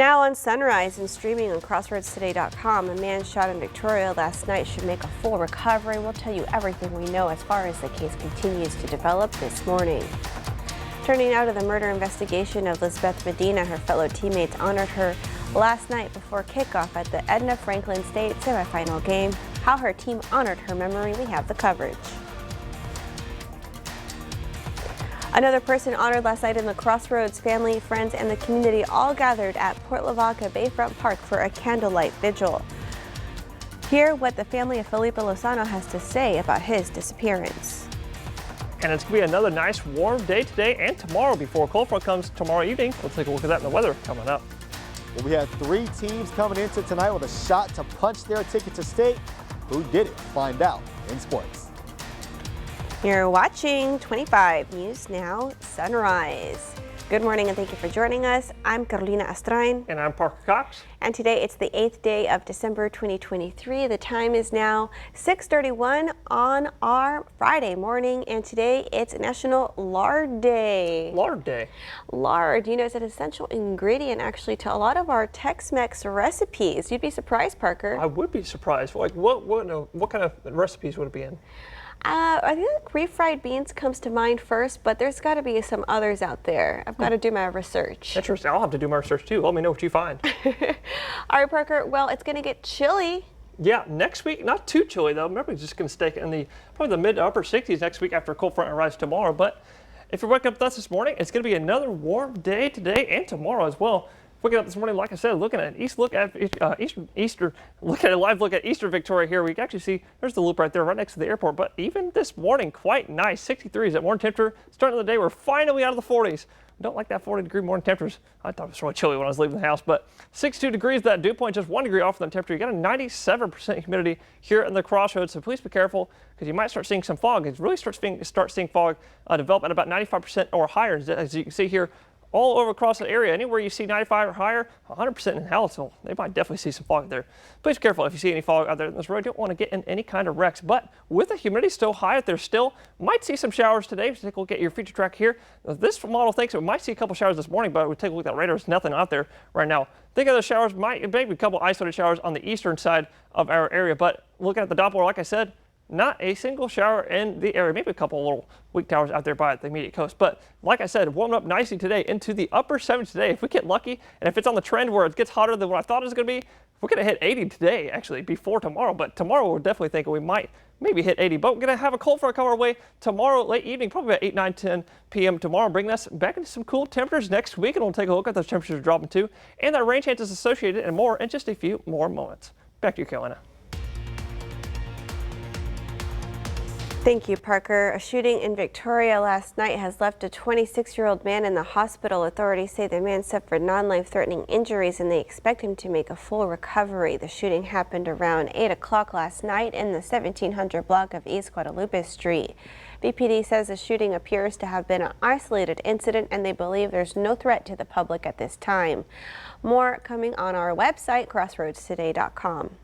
Now on Sunrise and streaming on CrossroadsToday.com, a man shot in Victoria last night should make a full recovery. We'll tell you everything we know as far as the case continues to develop this morning. Turning now to the murder investigation of Lisbeth Medina, her fellow teammates honored her last night before kickoff at the Edna Franklin State semifinal game. How her team honored her memory, we have the coverage. Another person honored last night in the Crossroads. Family, friends, and the community all gathered at Port Lavaca Bayfront Park for a candlelight vigil. Hear what the family of Felipe Lozano has to say about his disappearance. And it's going to be another nice warm day today and tomorrow before a cold front comes tomorrow evening. We'll take a look at that in the weather coming up. Well, we have 3 teams coming into tonight with a shot to punch their ticket to state. Who did it? Find out in sports. You're watching 25 News Now Sunrise. Good morning and thank you for joining us. I'm Carolina Astrain. And I'm Parker Cox. And today it's the 8th day of December 2023. The time is now 6:31 on our Friday morning. And today it's National Lard Day. Lard Day. Lard, you know, is an essential ingredient actually to a lot of our Tex-Mex recipes. You'd be surprised, Parker. I would be surprised. Like what kind of recipes would it be in? I think refried beans comes to mind first, but there's got to be some others out there. I've got to do my research. Interesting. I'll have to do my research too. Let me know what you find. All right, Parker. Well, it's going to get chilly. Yeah, next week, not too chilly though. Remember, it's just going to stay in probably the mid to upper 60s next week after a cold front arrives tomorrow. But if you're waking up with us this morning, it's going to be another warm day today and tomorrow as well. Waking up this morning, like I said, looking at a live look at Eastern Victoria here. We can actually see there's the loop right there, right next to the airport. But even this morning, quite nice. 63 at morning temperature. Starting the day, we're finally out of the 40s. We don't like that 40-degree morning temperatures. I thought it was really chilly when I was leaving the house, but 62 degrees. That dew point just 1 degree off from the temperature. You got a 97% humidity here in the Crossroads, so please be careful because you might start seeing some fog. It really start seeing fog develop at about 95% or higher, as you can see here. All over across the area, anywhere you see 95 or higher, 100% in Hallettsville, they might definitely see some fog there. Please be careful if you see any fog out there in this road. You don't want to get in any kind of wrecks. But with the humidity still high out there still, might see some showers today. Take a look at your future track here. This model thinks it might see a couple showers this morning, but we take a look at that radar. There's nothing out there right now. Think of the showers, maybe a couple isolated showers on the eastern side of our area. But looking at the Doppler, like I said, not a single shower in the area, maybe a couple little weak towers out there by the immediate coast. But like I said, warming up nicely today into the upper 70s today. If we get lucky, and if it's on the trend where it gets hotter than what I thought it was going to be, we're going to hit 80 today, actually, before tomorrow. But tomorrow, we're definitely thinking we might maybe hit 80. But we're going to have a cold front come our way tomorrow, late evening, probably about 8, 9, 10 p.m. tomorrow, bringing us back into some cool temperatures next week. And we'll take a look at those temperatures dropping too, and that rain chances associated and more in just a few more moments. Back to you, Carolina. Thank you, Parker. A shooting in Victoria last night has left a 26-year-old man in the hospital. Authorities say the man suffered non-life-threatening injuries and they expect him to make a full recovery. The shooting happened around 8 o'clock last night in the 1700 block of East Guadalupe Street. BPD says the shooting appears to have been an isolated incident and they believe there's no threat to the public at this time. More coming on our website, CrossroadsToday.com.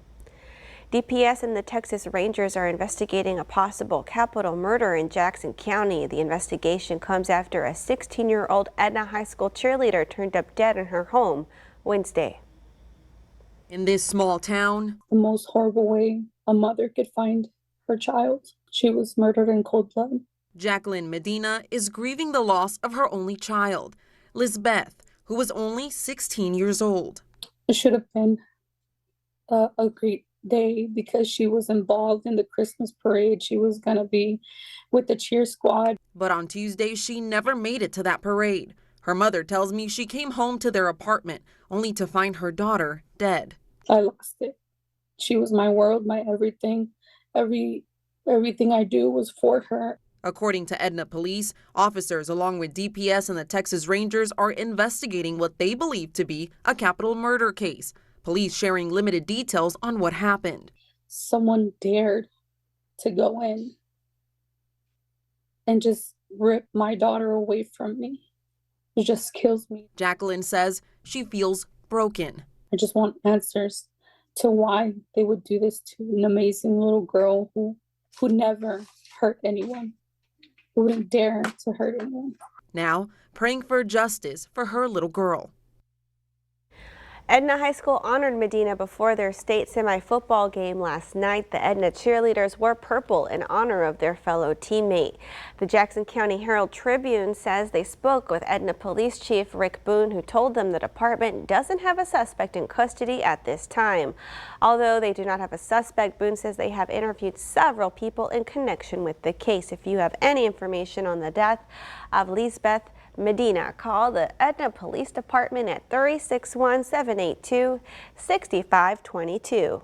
DPS and the Texas Rangers are investigating a possible capital murder in Jackson County. The investigation comes after a 16-year-old Edna High School cheerleader turned up dead in her home Wednesday. In this small town, the most horrible way a mother could find her child. She was murdered in cold blood. Jacqueline Medina is grieving the loss of her only child, Lisbeth, who was only 16 years old. It should have been a great day because she was involved in the Christmas parade. She was going to be with the cheer squad. But on Tuesday, she never made it to that parade. Her mother tells me she came home to their apartment only to find her daughter dead. I lost it. She was my world, my everything. Everything I do was for her. According to Edna police, officers along with DPS and the Texas Rangers are investigating what they believe to be a capital murder case. Police sharing limited details on what happened. Someone dared to go in and just rip my daughter away from me. It just kills me. Jacqueline says she feels broken. I just want answers to why they would do this to an amazing little girl who never hurt anyone, who wouldn't dare to hurt anyone. Now, praying for justice for her little girl. Edna High School honored Medina before their state semi-football game last night. The Edna cheerleaders wore purple in honor of their fellow teammate. The Jackson County Herald Tribune says they spoke with Edna Police Chief Rick Boone, who told them the department doesn't have a suspect in custody at this time. Although they do not have a suspect, Boone says they have interviewed several people in connection with the case. If you have any information on the death of Lisbeth Medina, call the Edna Police Department at 361-782-6522.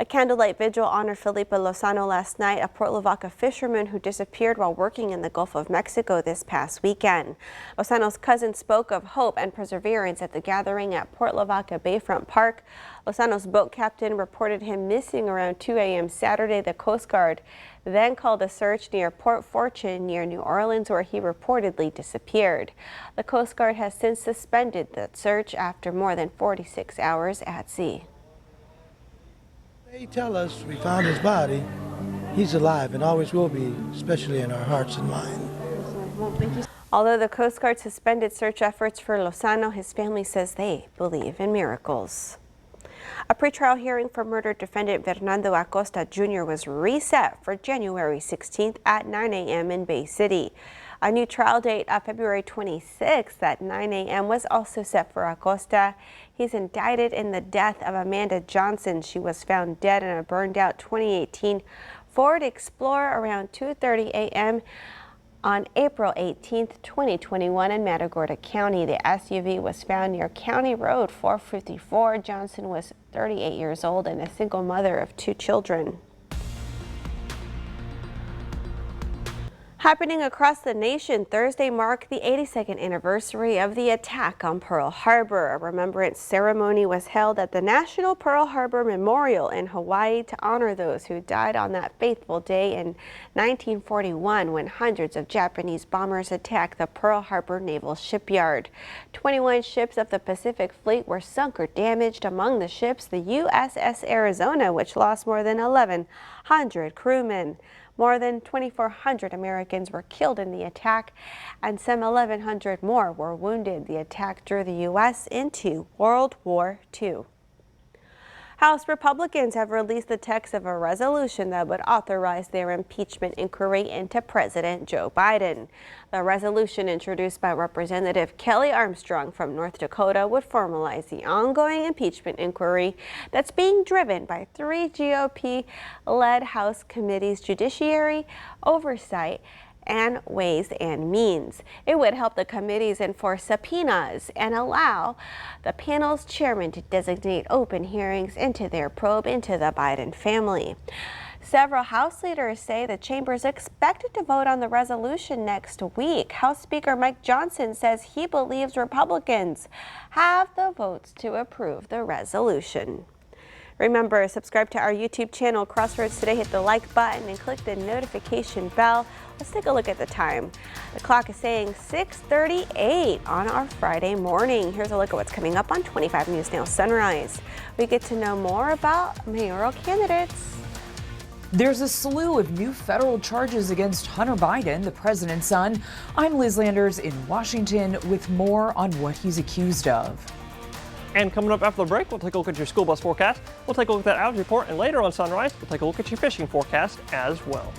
A candlelight vigil honored Felipe Lozano last night, a Port Lavaca fisherman who disappeared while working in the Gulf of Mexico this past weekend. Lozano's cousin spoke of hope and perseverance at the gathering at Port Lavaca Bayfront Park. Lozano's boat captain reported him missing around 2 a.m. Saturday. The Coast Guard then called a search near Port Fortune near New Orleans, where he reportedly disappeared. The Coast Guard has since suspended the search after more than 46 hours at sea. They tell us we found his body. He's alive and always will be, especially in our hearts and minds. Although the Coast Guard suspended search efforts for Lozano, his family says they believe in miracles. A pretrial hearing for murder defendant Fernando Acosta Jr. was reset for January 16th at 9 a.m. in Bay City. A new trial date of February 26th at 9 a.m. was also set for Acosta. He's indicted in the death of Amanda Johnson. She was found dead in a burned-out 2018 Ford Explorer around 2:30 a.m. on April 18, 2021 in Matagorda County. The SUV was found near County Road 454. Johnson was 38 years old and a single mother of 2 children. Happening across the nation, Thursday marked the 82nd anniversary of the attack on Pearl Harbor. A remembrance ceremony was held at the National Pearl Harbor Memorial in Hawaii to honor those who died on that fateful day in 1941 when hundreds of Japanese bombers attacked the Pearl Harbor Naval Shipyard. 21 ships of the Pacific Fleet were sunk or damaged. Among the ships, the USS Arizona, which lost more than 1,100 crewmen. More than 2,400 Americans were killed in the attack, and some 1,100 more were wounded. The attack drew the U.S. into World War II. House Republicans have released the text of a resolution that would authorize their impeachment inquiry into President Joe Biden. The resolution, introduced by Representative Kelly Armstrong from North Dakota, would formalize the ongoing impeachment inquiry that's being driven by 3 GOP-led House committees: Judiciary, Oversight, and Ways and Means. It would help the committees enforce subpoenas and allow the panel's chairman to designate open hearings into their probe into the Biden family. Several House leaders say the chamber is expected to vote on the resolution next week. House Speaker Mike Johnson says he believes Republicans have the votes to approve the resolution. Remember, subscribe to our YouTube channel, Crossroads Today. Hit the like button and click the notification bell. Let's take a look at the time. The clock is saying 6:38 on our Friday morning. Here's a look at what's coming up on 25 News Now Sunrise. We get to know more about mayoral candidates. There's a slew of new federal charges against Hunter Biden, the president's son. I'm Liz Landers in Washington with more on what he's accused of. And coming up after the break, we'll take a look at your school bus forecast. We'll take a look at that outage report, and later on Sunrise, we'll take a look at your fishing forecast as well.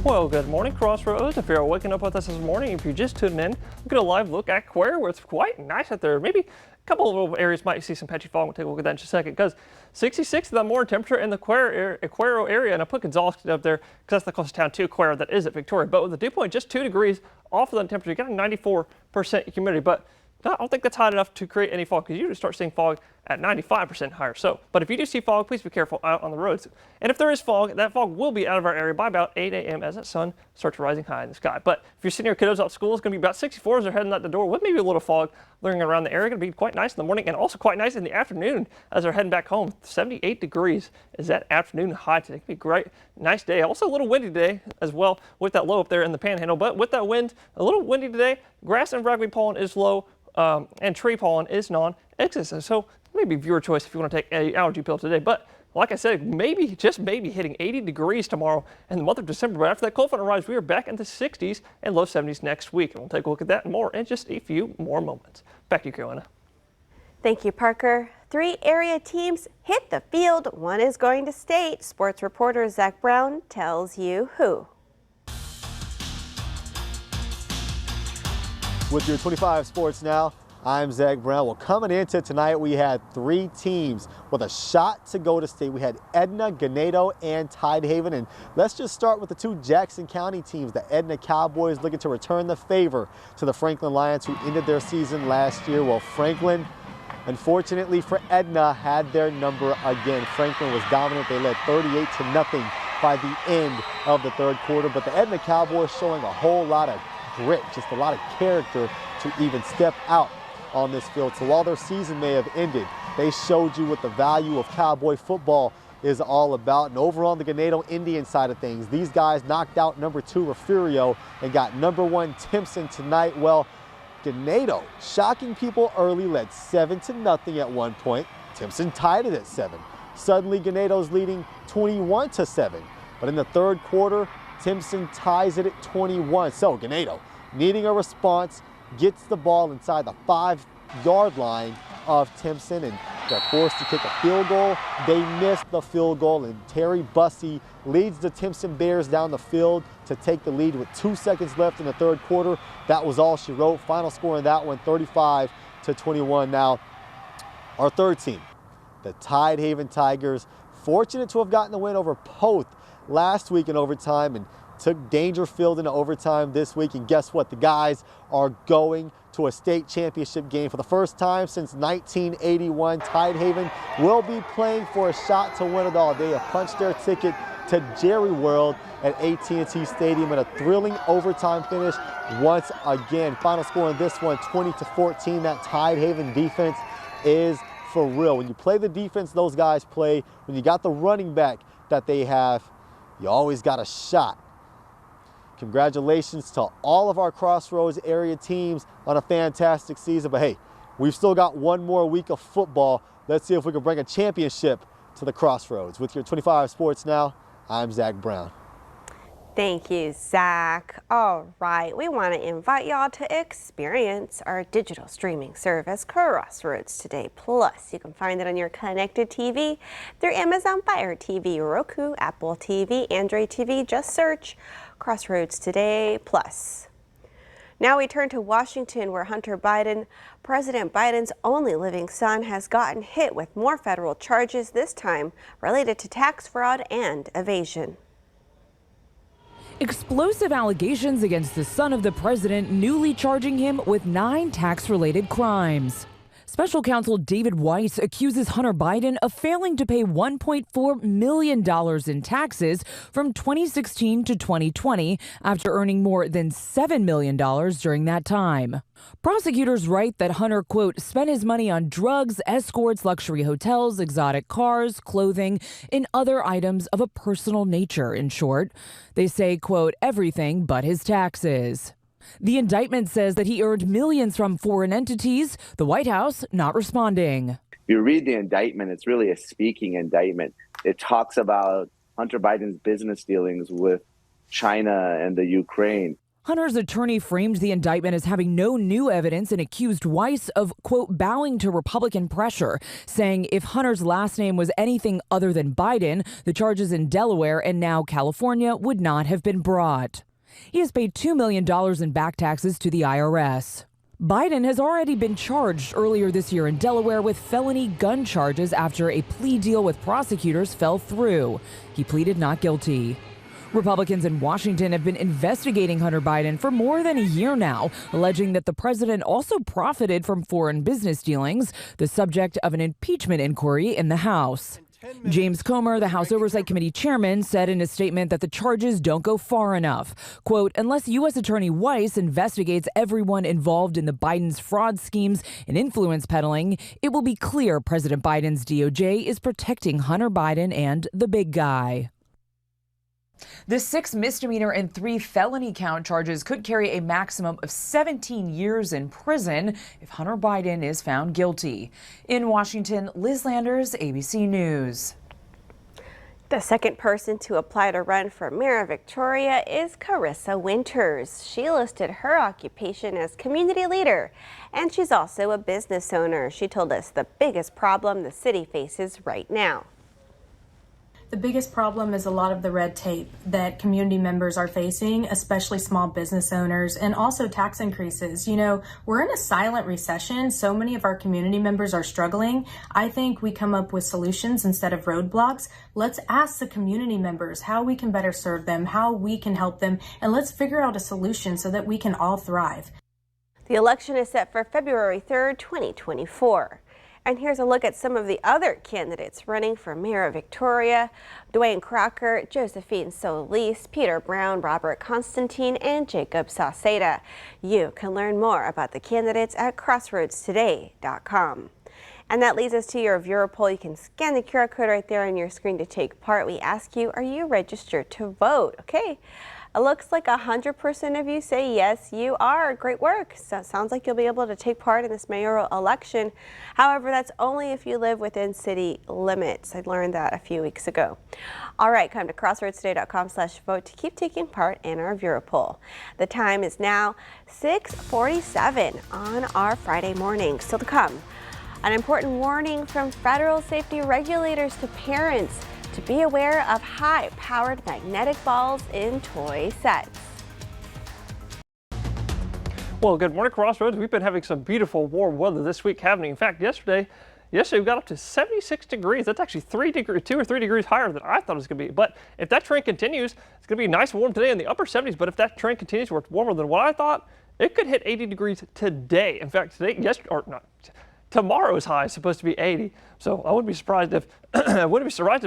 Well, good morning, Crossroads. If you're waking up with us this morning, if you're just tuning in, look at a live look at Cuero, where it's quite nice out there. Maybe a couple of little areas might see some patchy fog. We'll take a look at that in just a second, because 66 is the morning temperature in the Cuero area, and I put Gonzales up there because that's the closest town to Cuero that is at Victoria. But with the dew point just 2 degrees off of the temperature, you got a 94% humidity. But I don't think that's hot enough to create any fog, because you usually start seeing fog at 95% higher. So, but if you do see fog, please be careful out on the roads. And if there is fog, that fog will be out of our area by about 8 a.m. as that sun starts rising high in the sky. But if you're sitting your kiddos out of school, it's going to be about 64 as they're heading out the door, with maybe a little fog lingering around the area. Going to be quite nice in the morning, and also quite nice in the afternoon as they're heading back home. 78 degrees is that afternoon high today. It's going to be a great, nice day. Also a little windy today as well, with that low up there in the Panhandle. But with that wind, a little windy today. Grass and ragweed pollen is low. And tree pollen is non-existent. So maybe viewer choice if you want to take an allergy pill today. But Like I said, maybe, just maybe, hitting 80 degrees tomorrow in the month of December. But after that cold front arrives, we are back in the 60s and low 70s next week. And we'll take a look at that and more in just a few more moments. Back to you, Carolina. Thank you, Parker. 3 area teams hit the field. 1 is going to state. Sports reporter Zach Brown tells you who. With your 25 Sports Now, I'm Zach Brown. Well, coming into tonight, we had 3 teams with a shot to go to state. We had Edna, Ganado, and Tidehaven. And let's just start with the 2 Jackson County teams. The Edna Cowboys looking to return the favor to the Franklin Lions, who ended their season last year. Well, Franklin, unfortunately for Edna, had their number again. Franklin was dominant. They led 38-0 by the end of the 3rd quarter. But the Edna Cowboys showing a whole lot of grit, just a lot of character to even step out on this field. So while their season may have ended, they showed you what the value of Cowboy football is all about. And over on the Ganado Indian side of things, these guys knocked out number 2 Refugio and got number 1 Timpson tonight. Well, Ganado, shocking people early, led 7-0 at one point. Timpson tied it at 7. Suddenly, Ganado's leading 21-7. But in the 3rd quarter, Timpson ties it at 21. So Ganado, needing a response, gets the ball inside the 5-yard line of Timpson, and they're forced to kick a field goal. They missed the field goal, and Terry Bussey leads the Timpson Bears down the field to take the lead with 2 seconds left in the 3rd quarter. That was all she wrote. Final score in that one, 35-21. Now, our 3rd team, the Tidehaven Tigers, fortunate to have gotten the win over Poth last week in overtime and took Dangerfield into overtime this week. And guess what? The guys are going to a state championship game for the first time since 1981. Tidehaven will be playing for a shot to win it all. They have punched their ticket to Jerry World at AT&T Stadium in a thrilling overtime finish once again. Final score in this one, 20-14. That Tidehaven defense is for real. When you play the defense those guys play, when you got the running back that they have, you always got a shot. Congratulations to all of our Crossroads area teams on a fantastic season. But hey, we've still got one more week of football. Let's see if we can bring a championship to the Crossroads. With your 25 Sports Now, I'm Zach Brown. Thank you, Zach. All right, we want to invite y'all to experience our digital streaming service, Crossroads Today Plus. You can find it on your connected TV through Amazon Fire TV, Roku, Apple TV, Android TV. Just search Crossroads Today Plus. Now we turn to Washington, where Hunter Biden, President Biden's only living son, has gotten hit with more federal charges, this time related to tax fraud and evasion. Explosive allegations against the son of the president, newly charging him with 9 tax-related crimes. Special counsel David Weiss accuses Hunter Biden of failing to pay $1.4 million in taxes from 2016 to 2020 after earning more than $7 million during that time. Prosecutors write that Hunter, quote, spent his money on drugs, escorts, luxury hotels, exotic cars, clothing, and other items of a personal nature, in short. They say, quote, everything but his taxes. The indictment says that he earned millions from foreign entities, the White House not responding. If you read the indictment, it's really a speaking indictment. It talks about Hunter Biden's business dealings with China and the Ukraine. Hunter's attorney framed the indictment as having no new evidence and accused Weiss of, quote, bowing to Republican pressure, saying if Hunter's last name was anything other than Biden, the charges in Delaware and now California would not have been brought. He has paid $2 million in back taxes to the IRS. Biden has already been charged earlier this year in Delaware with felony gun charges after a plea deal with prosecutors fell through. He pleaded not guilty. Republicans in Washington have been investigating Hunter Biden for more than a year now, alleging that the president also profited from foreign business dealings, the subject of an impeachment inquiry in the House. James Comer, the House Oversight Committee chairman, said in a statement that the charges don't go far enough. Quote, unless U.S. Attorney Weiss investigates everyone involved in the Biden's fraud schemes and influence peddling, it will be clear President Biden's DOJ is protecting Hunter Biden and the big guy. The 6 misdemeanor and 3 felony count charges could carry a maximum of 17 years in prison if Hunter Biden is found guilty. In Washington, Liz Landers, ABC News. The second person to apply to run for mayor of Victoria is Carissa Winters. She listed her occupation as community leader, and she's also a business owner. She told us the biggest problem the city faces right now. The biggest problem is a lot of the red tape that community members are facing, especially small business owners, and also tax increases. You know, we're in a silent recession. So many of our community members are struggling. I think we come up with solutions instead of roadblocks. Let's ask the community members how we can better serve them, how we can help them, and let's figure out a solution so that we can all thrive. The election is set for February 3rd, 2024. And here's a look at some of the other candidates running for mayor of Victoria: Dwayne Crocker, Josephine Solis, Peter Brown, Robert Constantine, and Jacob Sauceda. You can learn more about the candidates at crossroadstoday.com. And that leads us to your viewer poll. You can scan the QR code right there on your screen to take part. We ask you, are you registered to vote? Okay. It looks like 100% of you say yes, you are. Great work. So it sounds like you'll be able to take part in this mayoral election. However, that's only if you live within city limits. I learned that a few weeks ago. All right, come to crossroadstoday.com/vote to keep taking part in our viewer poll. The time is now 6:47 on our Friday morning. Still to come, an important warning from federal safety regulators to parents to be aware of high-powered magnetic balls in toy sets. Well, good morning, Crossroads. We've been having some beautiful warm weather this week, haven't we? In fact, yesterday we got up to 76 degrees. That's actually 2 or 3 degrees higher than I thought it was going to be. But if that trend continues, it's going to be nice and warm today in the upper 70s. But if that trend continues where it's warmer than what I thought, it could hit 80 degrees today. In fact, tomorrow's high is supposed to be 80, so I wouldn't be surprised if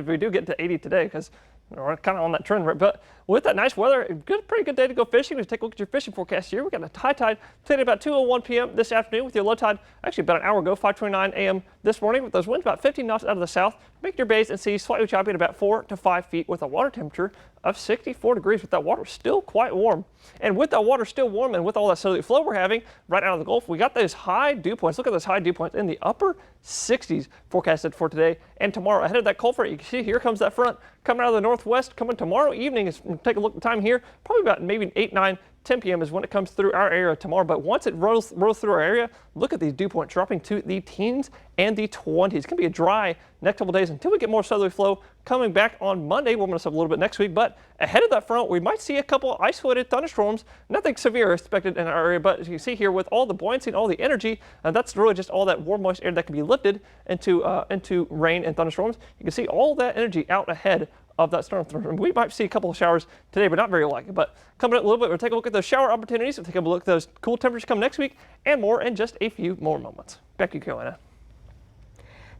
we do get to 80 today, because we're kind of on that trend. Right? But with that nice weather, pretty good day to go fishing. Let's take a look at your fishing forecast here. We got a high tide today about 2:01 p.m. this afternoon, with your low tide actually about an hour ago, 5:29 a.m. this morning, with those winds about 15 knots out of the south, making your bays and seas slightly choppy at about 4 to 5 feet, with a water temperature of 64 degrees, with that water still quite warm. And with that water still warm, and with all that southerly flow we're having right out of the Gulf, we got those high dew points. Look at those high dew points in the upper 60s forecasted for today and tomorrow. Ahead of that cold front, you can see here comes that front coming out of the northwest, coming tomorrow evening. Take a look at the time here, probably about maybe 8, 9, 10 p.m. is when it comes through our area tomorrow. But once it rolls through our area, look at these dew points dropping to the teens and the 20s. It's going to be a dry next couple days until we get more southerly flow coming back on Monday. Warming us up a little bit next week. But ahead of that front, we might see a couple isolated thunderstorms. Nothing severe expected in our area, but as you can see here, with all the buoyancy and all the energy, and that's really just all that warm, moist air that can be lifted into rain and thunderstorms. You can see all that energy out ahead of that storm. We might see a couple of showers today, but not very likely. But coming up a little bit, we'll take a look at those shower opportunities. We'll take a look at those cool temperatures come next week, and more in just a few more moments. Back to you, Carolina.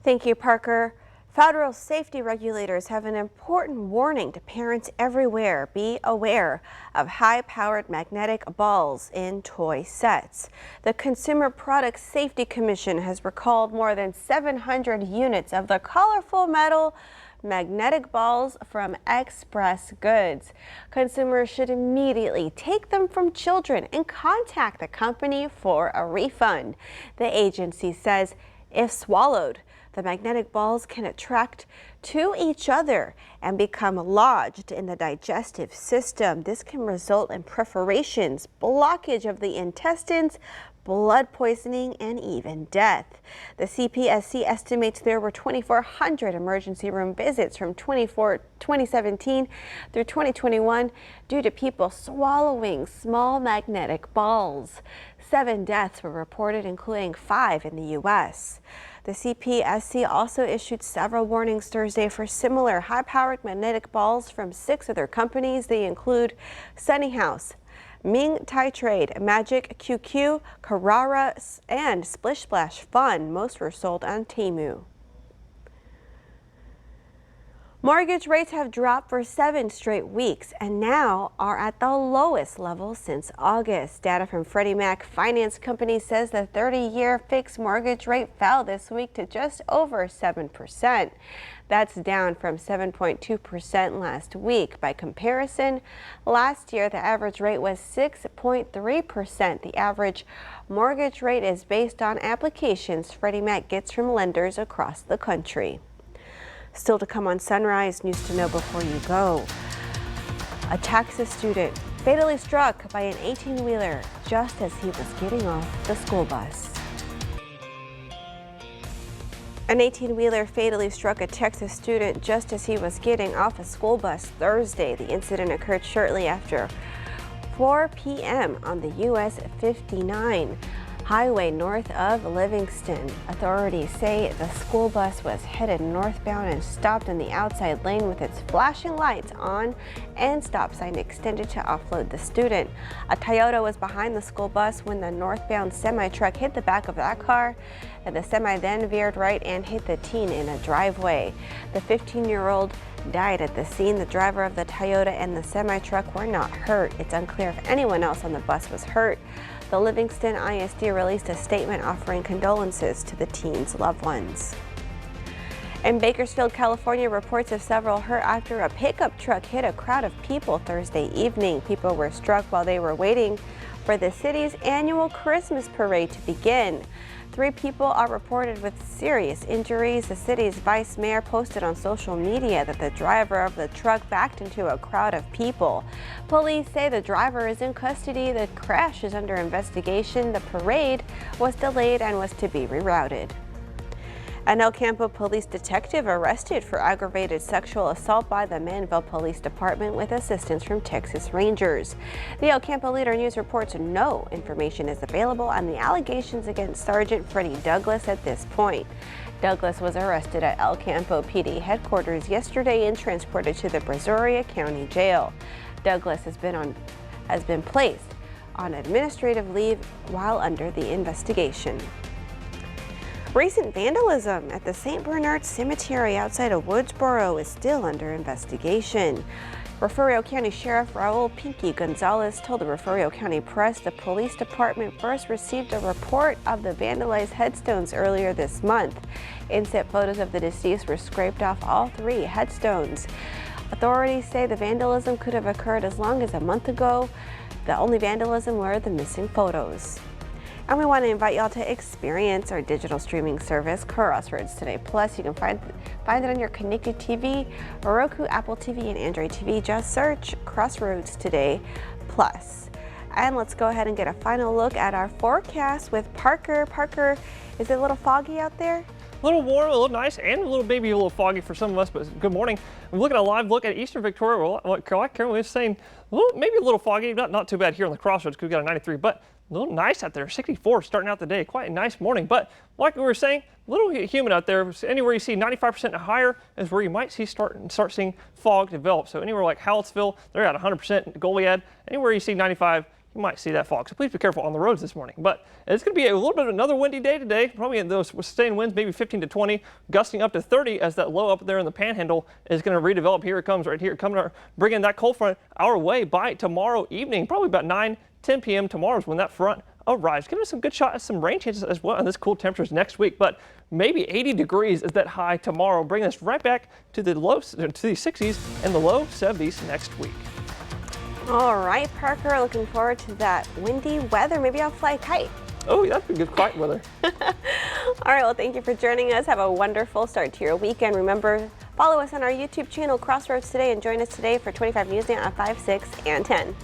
Thank you, Parker. Federal safety regulators have an important warning to parents everywhere. Be aware of high-powered magnetic balls in toy sets. The Consumer Product Safety Commission has recalled more than 700 units of the colorful metal magnetic balls from Express Goods. Consumers should immediately take them from children and contact the company for a refund. The agency says if swallowed, the magnetic balls can attract to each other and become lodged in the digestive system. This can result in perforations, blockage of the intestines, blood poisoning, and even death. The CPSC estimates there were 2,400 emergency room visits from 2017 through 2021 due to people swallowing small magnetic balls. 7 deaths were reported, including 5 in the U.S. The CPSC also issued several warnings Thursday for similar high-powered magnetic balls from 6 other companies. They include Sunny House, Ming Tai Trade, Magic QQ, Carrara, and Splish Splash Fun. Most were sold on Temu. Mortgage rates have dropped for 7 straight weeks and now are at the lowest level since August. Data from Freddie Mac Finance Company says the 30-year fixed mortgage rate fell this week to just over 7%. That's down from 7.2% last week. By comparison, last year the average rate was 6.3%. The average mortgage rate is based on applications Freddie Mac gets from lenders across the country. Still to come on Sunrise, news to know before you go. A Texas student fatally struck by an 18-wheeler just as he was getting off the school bus. An 18-wheeler fatally struck a Texas student just as he was getting off a school bus Thursday. The incident occurred shortly after 4 p.m. on the US 59 highway north of Livingston. Authorities say the school bus was headed northbound and stopped in the outside lane with its flashing lights on and stop sign extended to offload the student. A Toyota was behind the school bus when the northbound semi-truck hit the back of that car, and the semi then veered right and hit the teen in a driveway. The 15-year-old died at the scene. The driver of the Toyota and the semi-truck were not hurt. It's unclear if anyone else on the bus was hurt. The Livingston ISD released a statement offering condolences to the teen's loved ones. In Bakersfield, California, reports of several hurt after a pickup truck hit a crowd of people Thursday evening. People were struck while they were waiting for the city's annual Christmas parade to begin. 3 people are reported with serious injuries. The city's vice mayor posted on social media that the driver of the truck backed into a crowd of people. Police say the driver is in custody. The crash is under investigation. The parade was delayed and was to be rerouted. An El Campo police detective arrested for aggravated sexual assault by the Manville Police Department with assistance from Texas Rangers. The El Campo Leader News reports no information is available on the allegations against Sergeant Freddie Douglas at this point. Douglas was arrested at El Campo PD headquarters yesterday and transported to the Brazoria County Jail. Douglas has been placed on administrative leave while under the investigation. Recent vandalism at the St. Bernard Cemetery outside of Woodsboro is still under investigation. Refugio County Sheriff Raul Pinky Gonzalez told the Refugio County Press the police department first received a report of the vandalized headstones earlier this month. Inset photos of the deceased were scraped off all 3 headstones. Authorities say the vandalism could have occurred as long as a month ago. The only vandalism were the missing photos. And we want to invite y'all to experience our digital streaming service, Crossroads Today Plus. You can find it on your connected TV, Roku, Apple TV, and Android TV. Just search Crossroads Today Plus. And let's go ahead and get a final look at our forecast with Parker. Parker, is it a little foggy out there? A little warm, a little nice, and maybe a little foggy for some of us, but good morning. We're looking at a live look at Eastern Victoria. What Karen was saying, maybe a little foggy, not too bad here on the Crossroads because we got a 93, but a little nice out there, 64 starting out the day. Quite a nice morning, but like we were saying, a little humid out there. Anywhere you see 95% and higher is where you might start seeing fog develop. So anywhere like Hallettsville, they're at 100%. Goliad, anywhere you see 95, you might see that fog. So please be careful on the roads this morning. But it's going to be a little bit of another windy day today. Probably in those sustained winds, maybe 15 to 20, gusting up to 30 as that low up there in the Panhandle is going to redevelop. Here it comes right here, bringing that cold front our way by tomorrow evening, probably about 9-10 p.m. tomorrow is when that front arrives. Giving us some good shot at some rain chances as well, and this cool temperatures next week. But maybe 80 degrees is that high tomorrow, bringing us right back to the 60s and the low 70s next week. All right, Parker, looking forward to that windy weather. Maybe I'll fly a kite. Oh, that'd be good quiet weather. All right, well, thank you for joining us. Have a wonderful start to your weekend. Remember, follow us on our YouTube channel, Crossroads Today, and join us today for 25 News Now at 5, 6, and 10.